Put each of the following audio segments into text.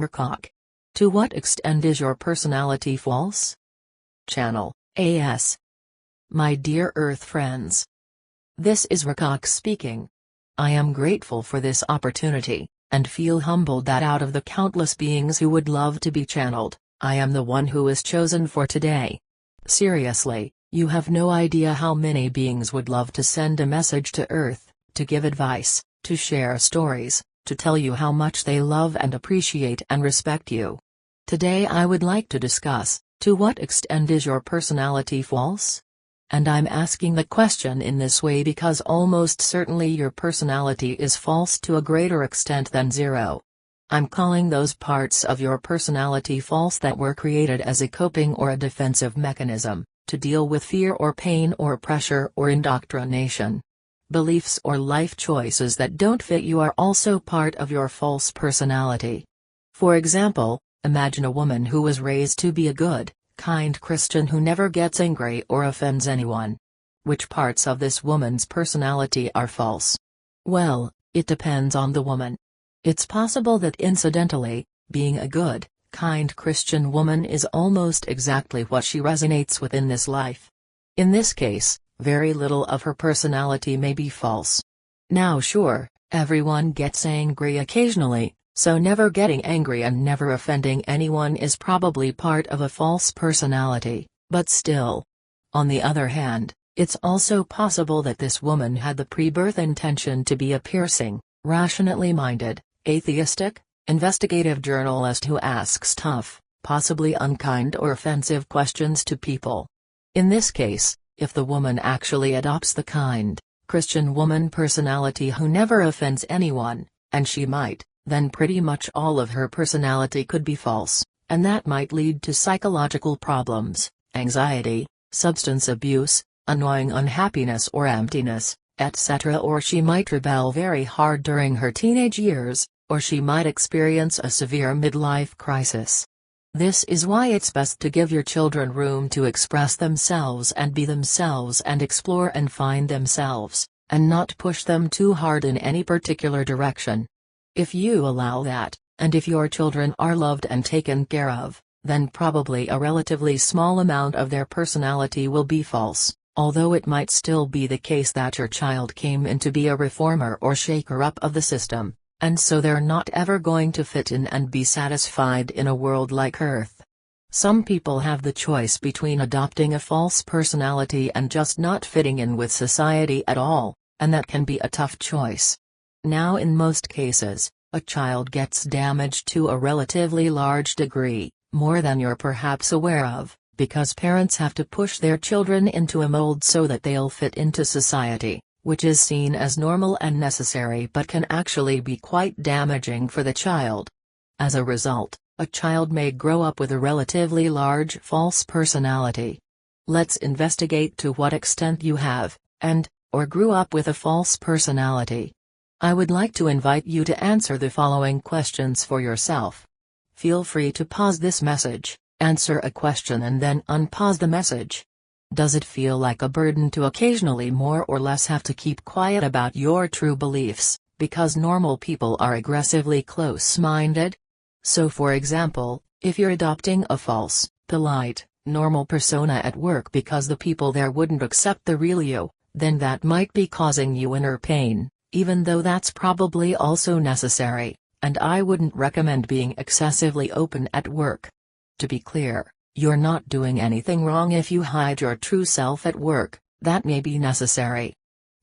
Rakhak. To what extent is your personality false? Channel AS. My dear Earth friends. This is Rakhak speaking. I am grateful for this opportunity, and feel humbled that out of the countless beings who would love to be channeled, I am the one who is chosen for today. Seriously, you have no idea how many beings would love to send a message to Earth, to give advice, to share stories, to tell you how much they love and appreciate and respect you. Today I would like to discuss, to what extent is your personality false? And I'm asking the question in this way because almost certainly your personality is false to a greater extent than zero. I'm calling those parts of your personality false that were created as a coping or a defensive mechanism, to deal with fear or pain or pressure or indoctrination. Beliefs or life choices that don't fit you are also part of your false personality. For example, imagine a woman who was raised to be a good, kind Christian who never gets angry or offends anyone. Which parts of this woman's personality are false? Well, it depends on the woman. It's possible that incidentally, being a good, kind Christian woman is almost exactly what she resonates with in this life. In this case, very little of her personality may be false. Now sure, everyone gets angry occasionally, so never getting angry and never offending anyone is probably part of a false personality, but still. On the other hand, it's also possible that this woman had the pre-birth intention to be a piercing, rationally minded, atheistic, investigative journalist who asks tough, possibly unkind or offensive questions to people. In this case, if the woman actually adopts the kind, Christian woman personality who never offends anyone, and she might, then pretty much all of her personality could be false, and that might lead to psychological problems, anxiety, substance abuse, annoying unhappiness or emptiness, etc. Or she might rebel very hard during her teenage years, or she might experience a severe midlife crisis. This is why it's best to give your children room to express themselves and be themselves and explore and find themselves, and not push them too hard in any particular direction. If you allow that, and if your children are loved and taken care of, then probably a relatively small amount of their personality will be false, although it might still be the case that your child came in to be a reformer or shaker-up of the system, and so they're not ever going to fit in and be satisfied in a world like Earth. Some people have the choice between adopting a false personality and just not fitting in with society at all, and that can be a tough choice. Now in most cases, a child gets damaged to a relatively large degree, more than you're perhaps aware of, because parents have to push their children into a mold so that they'll fit into society, which is seen as normal and necessary but can actually be quite damaging for the child. As a result, a child may grow up with a relatively large false personality. Let's investigate to what extent you have, or grew up with a false personality. I would like to invite you to answer the following questions for yourself. Feel free to pause this message, answer a question and then unpause the message. Does it feel like a burden to occasionally more or less have to keep quiet about your true beliefs, because normal people are aggressively close-minded? So for example, if you're adopting a false, polite, normal persona at work because the people there wouldn't accept the real you, then that might be causing you inner pain. Even though that's probably also necessary, and I wouldn't recommend being excessively open at work. To be clear, you're not doing anything wrong if you hide your true self at work, that may be necessary.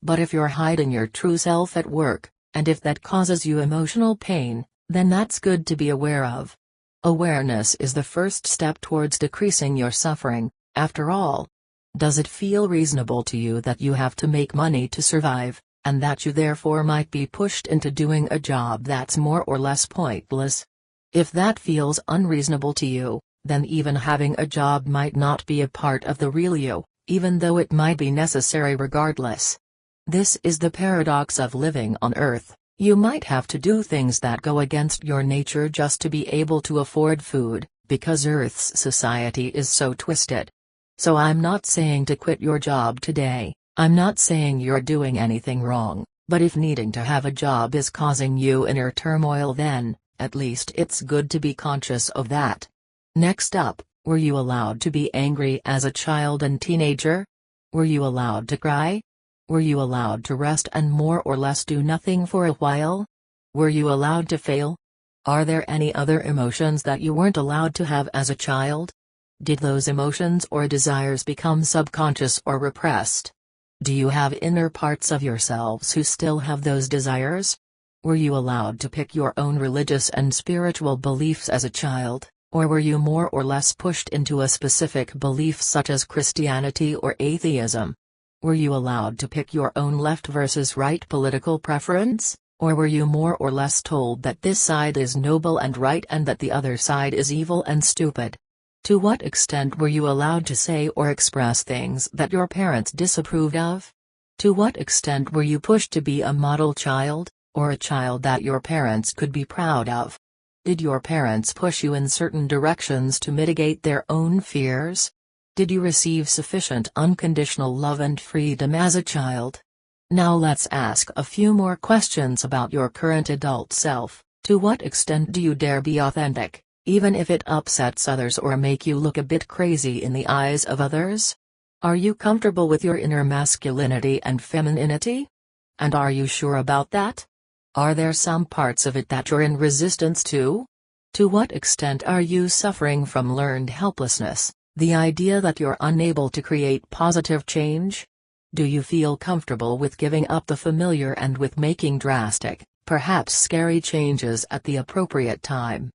But if you're hiding your true self at work, and if that causes you emotional pain, then that's good to be aware of. Awareness is the first step towards decreasing your suffering, after all. Does it feel reasonable to you that you have to make money to survive, and that you therefore might be pushed into doing a job that's more or less pointless? If that feels unreasonable to you, then even having a job might not be a part of the real you, even though it might be necessary regardless. This is the paradox of living on Earth. You might have to do things that go against your nature just to be able to afford food, because Earth's society is so twisted. So I'm not saying to quit your job today, I'm not saying you're doing anything wrong, but if needing to have a job is causing you inner turmoil then, At least it's good to be conscious of that. Next up, were you allowed to be angry as a child and teenager? Were you allowed to cry? Were you allowed to rest and more or less do nothing for a while? Were you allowed to fail? Are there any other emotions that you weren't allowed to have as a child? Did those emotions or desires become subconscious or repressed? Do you have inner parts of yourselves who still have those desires? Were you allowed to pick your own religious and spiritual beliefs as a child, or were you more or less pushed into a specific belief such as Christianity or atheism? Were you allowed to pick your own left versus right political preference, or were you more or less told that this side is noble and right and that the other side is evil and stupid? To what extent were you allowed to say or express things that your parents disapproved of? To what extent were you pushed to be a model child, or a child that your parents could be proud of? Did your parents push you in certain directions to mitigate their own fears? Did you receive sufficient unconditional love and freedom as a child? Now let's ask a few more questions about your current adult self. To what extent do you dare be authentic, even if it upsets others or make you look a bit crazy in the eyes of others? Are you comfortable with your inner masculinity and femininity? And are you sure about that? Are there some parts of it that you're in resistance to? To what extent are you suffering from learned helplessness, the idea that you're unable to create positive change? Do you feel comfortable with giving up the familiar and with making drastic, perhaps scary changes at the appropriate time?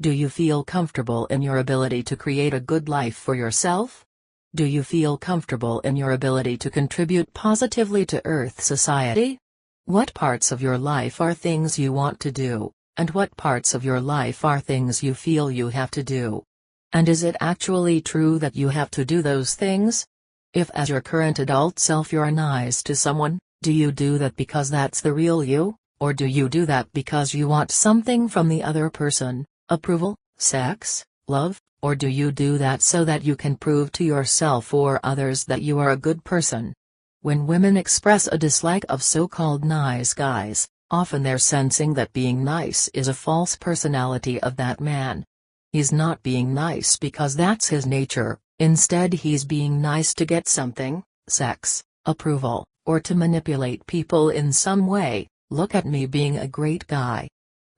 Do you feel comfortable in your ability to create a good life for yourself? Do you feel comfortable in your ability to contribute positively to Earth society? What parts of your life are things you want to do, and what parts of your life are things you feel you have to do? And is it actually true that you have to do those things? If as your current adult self you're nice to someone, do you do that because that's the real you, or do you do that because you want something from the other person, approval, sex, love, or do you do that so that you can prove to yourself or others that you are a good person? When women express a dislike of so-called nice guys, often they're sensing that being nice is a false personality of that man. He's not being nice because that's his nature, instead he's being nice to get something, sex, approval, or to manipulate people in some way. Look at me being a great guy.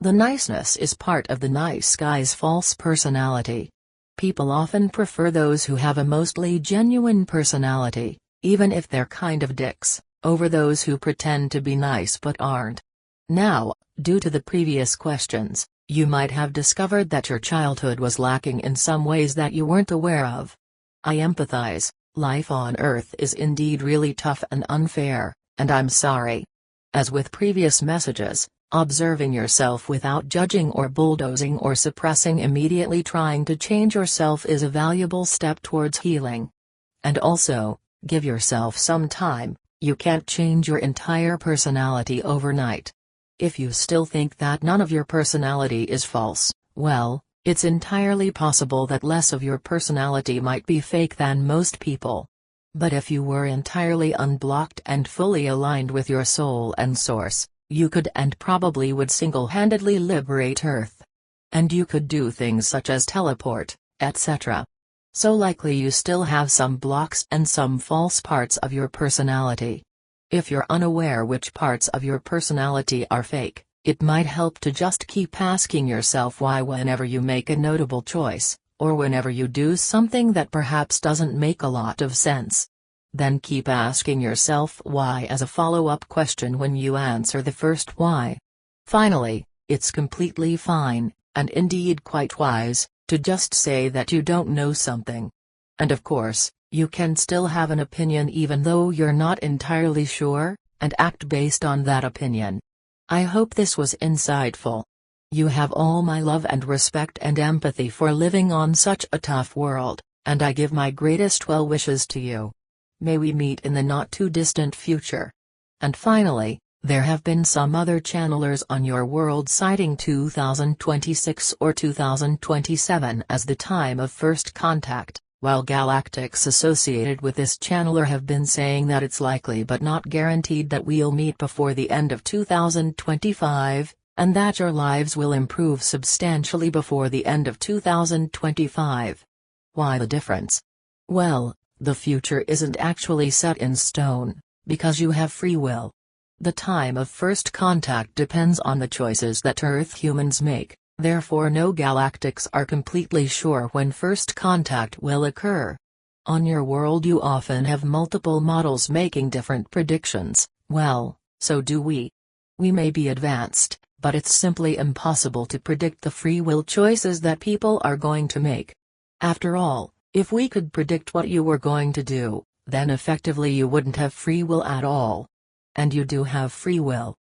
The niceness is part of the nice guy's false personality. People often prefer those who have a mostly genuine personality, even if they're kind of dicks, over those who pretend to be nice but aren't. Now, due to the previous questions, you might have discovered that your childhood was lacking in some ways that you weren't aware of. I empathize. Life on Earth is indeed really tough and unfair, and I'm sorry. As with previous messages, observing yourself without judging or bulldozing or suppressing immediately trying to change yourself is a valuable step towards healing. And also, give yourself some time. You can't change your entire personality overnight. If you still think that none of your personality is false, well, it's entirely possible that less of your personality might be fake than most people. But if you were entirely unblocked and fully aligned with your soul and source, you could and probably would single-handedly liberate Earth. And you could do things such as teleport, etc. So likely you still have some blocks and some false parts of your personality. If you're unaware which parts of your personality are fake, it might help to just keep asking yourself why whenever you make a notable choice, or whenever you do something that perhaps doesn't make a lot of sense. Then keep asking yourself why as a follow-up question when you answer the first why. Finally, it's completely fine, and indeed quite wise, to just say that you don't know something. And of course, you can still have an opinion even though you're not entirely sure, and act based on that opinion. I hope this was insightful. You have all my love and respect and empathy for living on such a tough world, and I give my greatest well wishes to you. May we meet in the not-too-distant future. And finally, there have been some other channelers on your world citing 2026 or 2027 as the time of first contact, while galactics associated with this channeler have been saying that it's likely but not guaranteed that we'll meet before the end of 2025, and that your lives will improve substantially before the end of 2025. Why the difference? Well, the future isn't actually set in stone, because you have free will. The time of first contact depends on the choices that Earth humans make, therefore no galactics are completely sure when first contact will occur. On your world you often have multiple models making different predictions. Well, so do we. We may be advanced, but it's simply impossible to predict the free will choices that people are going to make. After all, if we could predict what you were going to do, then effectively you wouldn't have free will at all. And you do have free will.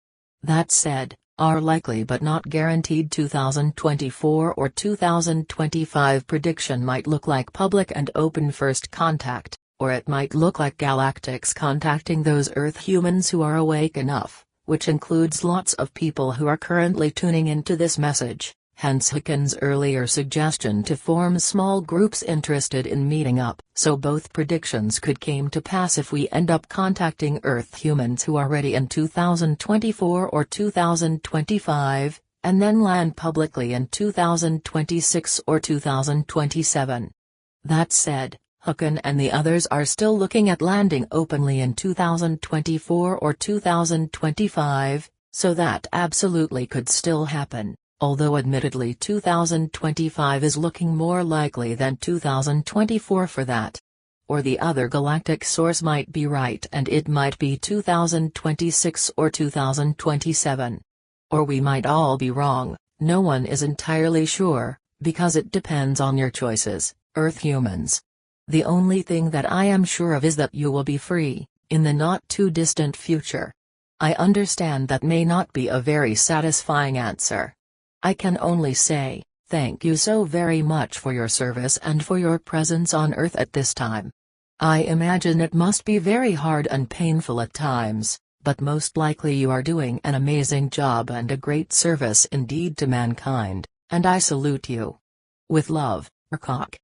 That said, our likely but not guaranteed 2024 or 2025 prediction might look like public and open first contact, or it might look like galactics contacting those Earth humans who are awake enough, which includes lots of people who are currently tuning into this message. Hence Haken's earlier suggestion to form small groups interested in meeting up. So both predictions could come to pass if we end up contacting Earth humans who are ready in 2024 or 2025, and then land publicly in 2026 or 2027. That said, Haken and the others are still looking at landing openly in 2024 or 2025, so that absolutely could still happen. Although admittedly 2025 is looking more likely than 2024 for that. Or the other galactic source might be right and it might be 2026 or 2027. Or we might all be wrong, no one is entirely sure, because it depends on your choices, Earth humans. The only thing that I am sure of is that you will be free, in the not too distant future. I understand that may not be a very satisfying answer. I can only say, thank you so very much for your service and for your presence on Earth at this time. I imagine it must be very hard and painful at times, but most likely you are doing an amazing job and a great service indeed to mankind, and I salute you. With love, Rakok.